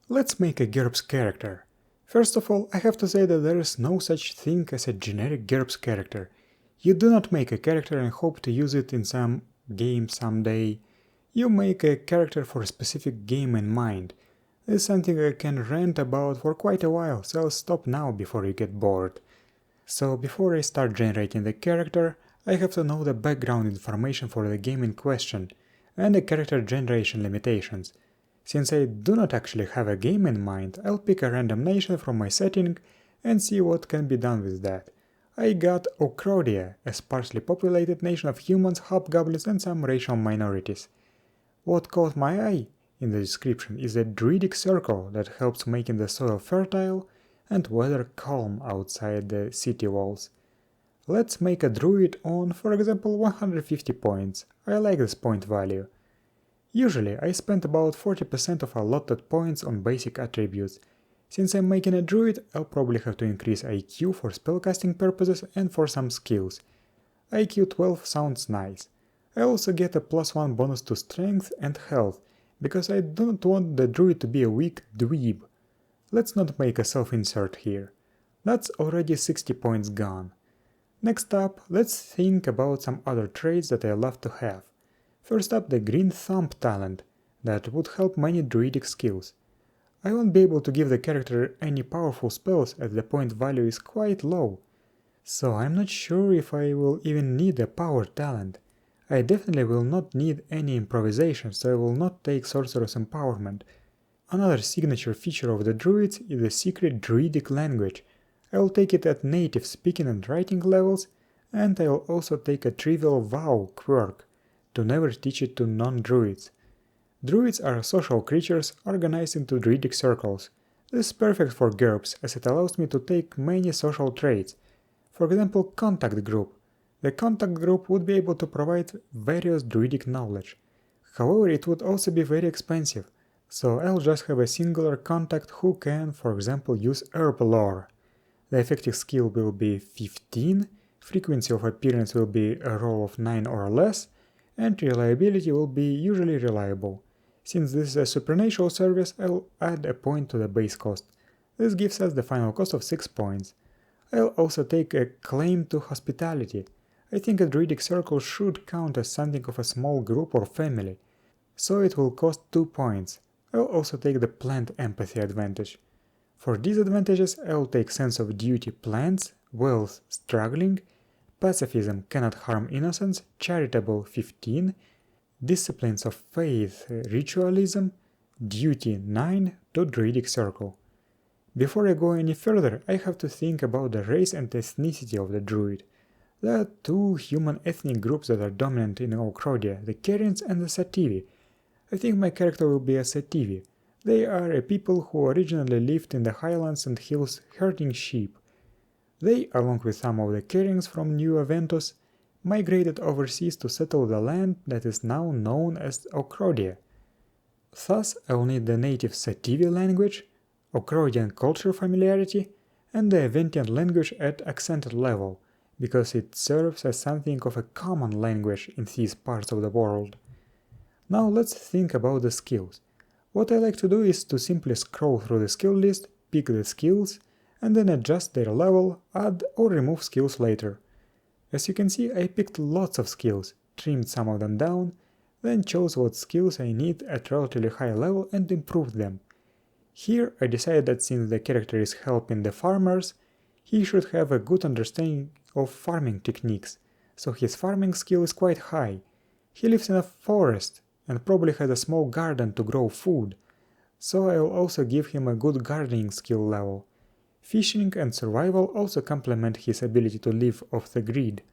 Let's make a GURPS character. First of all, I have to say that there is no such thing as a generic GURPS character. You do not make a character and hope to use it in some game someday. You make a character for a specific game in mind. This is something I can rant about for quite a while, so I'll stop now before you get bored. So before I start generating the character, I have to know the background information for the game in question, and the character generation limitations. Since I do not actually have a game in mind, I'll pick a random nation from my setting and see what can be done with that. I got Okrodia, a sparsely populated nation of humans, hobgoblins and some racial minorities. What caught my eye in the description is a druidic circle that helps making the soil fertile and weather calm outside the city walls. Let's make a druid on, for example, 150 points. I like this point value. Usually I spend about 40% of allotted points on basic attributes. Since I'm making a druid, I'll probably have to increase IQ for spellcasting purposes and for some skills. IQ 12 sounds nice. I also get a +1 bonus to strength and health, because I don't want the druid to be a weak dweeb. Let's not make a self-insert here. That's already 60 points gone. Next up, let's think about some other traits that I love to have. First up, the green thumb talent, that would help many druidic skills. I won't be able to give the character any powerful spells as the point value is quite low, so I'm not sure if I will even need a power talent. I definitely will not need any improvisation, so I will not take Sorcerer's Empowerment. Another signature feature of the druids is the secret druidic language. I will take it at native speaking and writing levels, and I will also take a trivial vow quirk to never teach it to non-druids. Druids are social creatures organized into druidic circles. This is perfect for GURPS as it allows me to take many social traits. For example, contact group. The contact group would be able to provide various druidic knowledge. However, it would also be very expensive, so I'll just have a singular contact who can, for example, use herb lore. The effective skill will be 15, frequency of appearance will be a roll of 9 or less, and reliability will be usually reliable. Since this is a supernatural service, I'll add a point to the base cost. This gives us the final cost of 6 points. I'll also take a claim to hospitality. I think a druidic circle should count as something of a small group or family, so it will cost 2 points. I'll also take the plant empathy advantage. For these advantages, I'll take sense of duty plants, wealth struggling, pacifism cannot harm innocence, charitable 15, disciplines of faith ritualism, duty 9 to druidic circle. Before I go any further, I have to think about the race and ethnicity of the druid. There are two human ethnic groups that are dominant in Okrodia, the Kerians and the Sativi. I think my character will be a Sativi. They are a people who originally lived in the highlands and hills herding sheep. They, along with some of the Kerians from New Aventus, migrated overseas to settle the land that is now known as Okrodia. Thus, I will need the native Sativi language, Okrodian culture familiarity, and the Aventian language at accented level, because it serves as something of a common language in these parts of the world. Now let's think about the skills. What I like to do is to simply scroll through the skill list, pick the skills, and then adjust their level, add or remove skills later. As you can see, I picked lots of skills, trimmed some of them down, then chose what skills I need at relatively high level and improved them. Here I decided that since the character is helping the farmers, he should have a good understanding of farming techniques, so his farming skill is quite high. He lives in a forest and probably has a small garden to grow food, so I will also give him a good gardening skill level. Fishing and survival also complement his ability to live off the grid.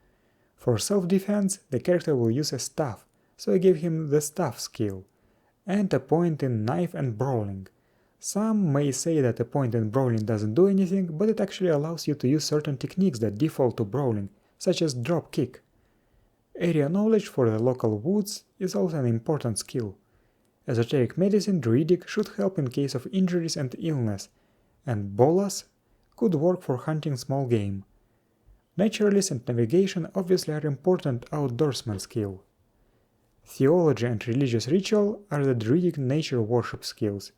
For self-defense, the character will use a staff, so I gave him the staff skill, and a point in knife and brawling. Some may say that a point in brawling doesn't do anything, but it actually allows you to use certain techniques that default to brawling, such as drop kick. Area knowledge for the local woods is also an important skill. Esoteric medicine druidic should help in case of injuries and illness, and bolas could work for hunting small game. Naturalist and navigation obviously are important outdoorsman skill. Theology and religious ritual are the druidic nature worship skills.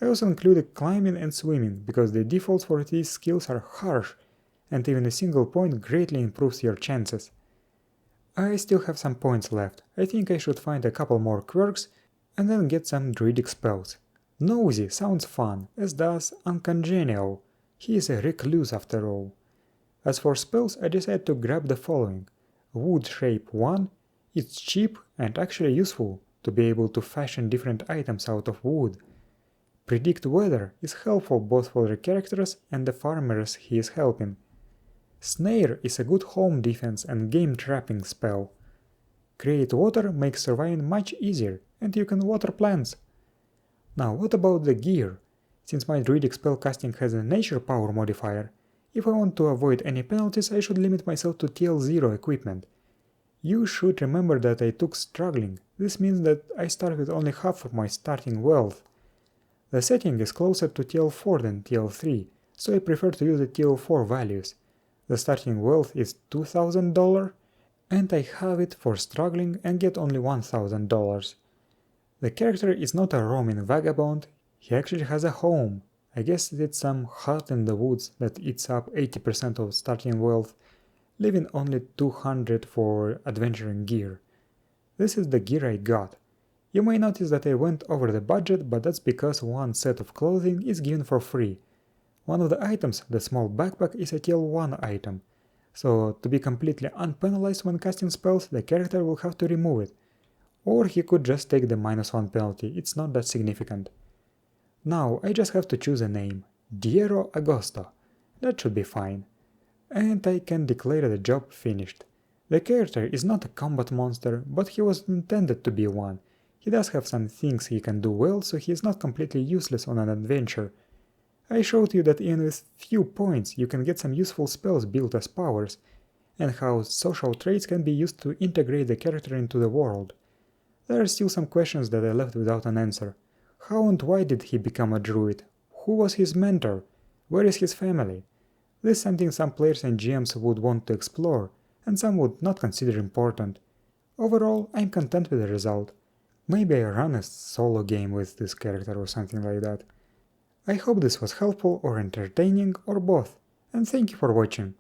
I also included climbing and swimming, because the defaults for these skills are harsh, and even a single point greatly improves your chances. I still have some points left. I think I should find a couple more quirks and then get some druidic spells. Nosy sounds fun, as does uncongenial. He is a recluse after all. As for spells, I decided to grab the following. Wood Shape 1. It's cheap and actually useful to be able to fashion different items out of wood. Predict Weather is helpful both for the characters and the farmers he is helping. Snare is a good home defense and game trapping spell. Create Water makes surviving much easier, and you can water plants. Now what about the gear? Since my druidic spellcasting has a nature power modifier, if I want to avoid any penalties I should limit myself to TL0 equipment. You should remember that I took struggling, this means that I start with only half of my starting wealth. The setting is closer to TL4 than TL3, so I prefer to use the TL4 values. The starting wealth is $2,000, and I have it for struggling and get only $1,000. The character is not a roaming vagabond, he actually has a home. I guess it's some hut in the woods that eats up 80% of starting wealth, leaving only 200 for adventuring gear. This is the gear I got. You may notice that I went over the budget, but that's because one set of clothing is given for free. One of the items, the small backpack, is a TL1 item, so to be completely unpenalized when casting spells, the character will have to remove it. Or he could just take the -1 penalty, it's not that significant. Now I just have to choose a name, Diero Agosto. That should be fine. And I can declare the job finished. The character is not a combat monster, but he was intended to be one. He does have some things he can do well, so he is not completely useless on an adventure. I showed you that even with few points you can get some useful spells built as powers, and how social traits can be used to integrate the character into the world. There are still some questions that I left without an answer. How and why did he become a druid? Who was his mentor? Where is his family? This is something some players and GMs would want to explore, and some would not consider important. Overall, I'm content with the result. Maybe I run a solo game with this character or something like that. I hope this was helpful or entertaining or both, and thank you for watching.